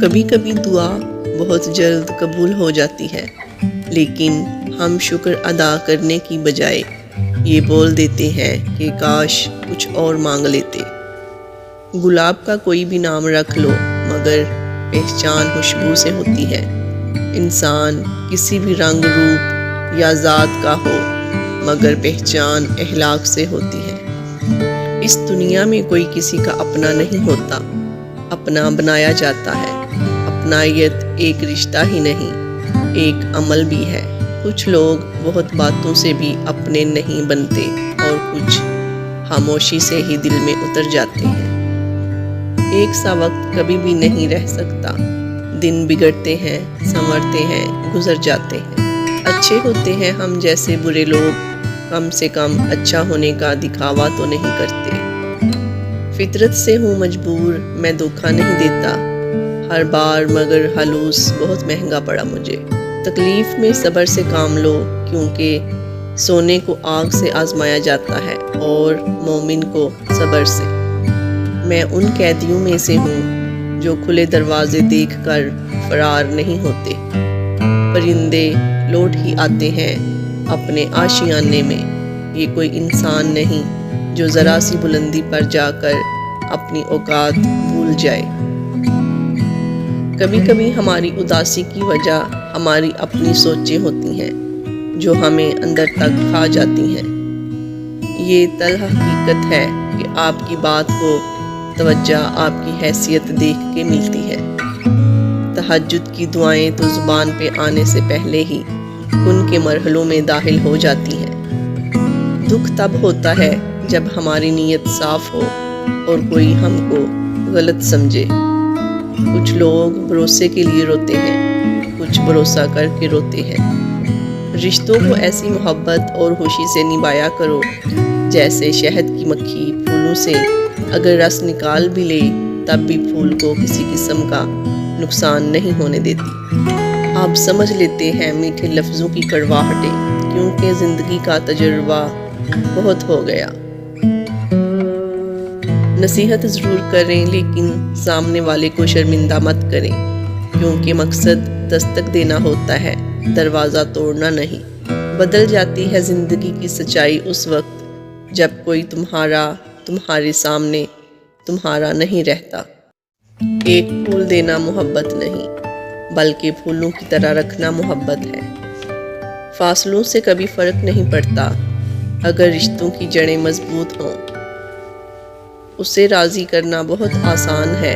کبھی کبھی دعا بہت جلد قبول ہو جاتی ہے، لیکن ہم شکر ادا کرنے کی بجائے یہ بول دیتے ہیں کہ کاش کچھ اور مانگ لیتے۔ گلاب کا کوئی بھی نام رکھ لو، مگر پہچان خوشبو سے ہوتی ہے۔ انسان کسی بھی رنگ روپ یا ذات کا ہو، مگر پہچان اخلاق سے ہوتی ہے۔ اس دنیا میں کوئی کسی کا اپنا نہیں ہوتا، اپنا بنایا جاتا ہے۔ اپنائیت ایک رشتہ ہی نہیں، ایک عمل بھی ہے۔ کچھ لوگ بہت باتوں سے بھی اپنے نہیں بنتے، اور کچھ خاموشی سے ہی دل میں اتر جاتے ہیں۔ ایک سا وقت کبھی بھی نہیں رہ سکتا، دن بگڑتے ہیں، سنورتے ہیں، گزر جاتے ہیں۔ اچھے ہوتے ہیں ہم جیسے برے لوگ، کم سے کم اچھا ہونے کا دکھاوا تو نہیں کرتے۔ فطرت سے ہوں مجبور، میں دھوکہ نہیں دیتا ہر بار، مگر خلوص بہت مہنگا پڑا مجھے۔ تکلیف میں صبر سے کام لو، کیونکہ سونے کو آگ سے آزمایا جاتا ہے، اور مومن کو صبر سے۔ میں ان قیدیوں میں سے ہوں جو کھلے دروازے دیکھ کر فرار نہیں ہوتے۔ پرندے لوٹ ہی آتے ہیں اپنے آشیانے میں، یہ کوئی انسان نہیں جو ذرا سی بلندی پر جا کر اپنی اوقات بھول جائے۔ کبھی کبھی ہماری اداسی کی وجہ ہماری اپنی سوچیں ہوتی ہیں، جو ہمیں اندر تک کھا جاتی ہیں۔ یہ تلخ حقیقت ہے کہ آپ کی بات کو توجہ آپ کی حیثیت دیکھ کے ملتی ہے۔ تہجد کی دعائیں تو زبان پہ آنے سے پہلے ہی ان کے مرحلوں میں داخل ہو جاتی ہیں۔ دکھ تب ہوتا ہے جب ہماری نیت صاف ہو اور کوئی ہم کو غلط سمجھے۔ کچھ لوگ بھروسے کے لیے روتے ہیں، کچھ بھروسہ کر کے روتے ہیں۔ رشتوں کو ایسی محبت اور خوشی سے نبھایا کرو جیسے شہد کی مکھی پھولوں سے اگر رس نکال بھی لے، تب بھی پھول کو کسی قسم کا نقصان نہیں ہونے دیتی۔ آپ سمجھ لیتے ہیں میٹھے لفظوں کی کڑواہٹیں، کیونکہ زندگی کا تجربہ بہت ہو گیا۔ نصیحت ضرور کریں، لیکن سامنے والے کو شرمندہ مت کریں، کیونکہ مقصد دستک دینا ہوتا ہے، دروازہ توڑنا نہیں۔ بدل جاتی ہے زندگی کی سچائی اس وقت جب کوئی تمہارے سامنے تمہارا نہیں رہتا۔ ایک پھول دینا محبت نہیں، بلکہ پھولوں کی طرح رکھنا محبت ہے۔ فاصلوں سے کبھی فرق نہیں پڑتا، اگر رشتوں کی جڑیں مضبوط ہوں۔ اسے راضی کرنا بہت آسان ہے،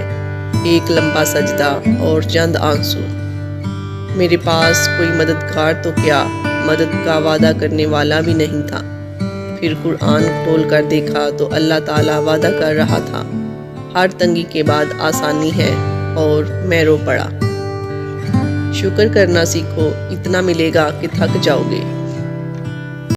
ایک لمبا سجدہ اور چند آنسو۔ میرے پاس کوئی مددگار تو کیا، مدد کا وعدہ کرنے والا بھی نہیں تھا۔ پھر قرآن کھول کر دیکھا تو اللہ تعالیٰ وعدہ کر رہا تھا، ہر تنگی کے بعد آسانی ہے، اور میں رو پڑا۔ شکر کرنا سیکھو، اتنا ملے گا کہ تھک جاؤ گے۔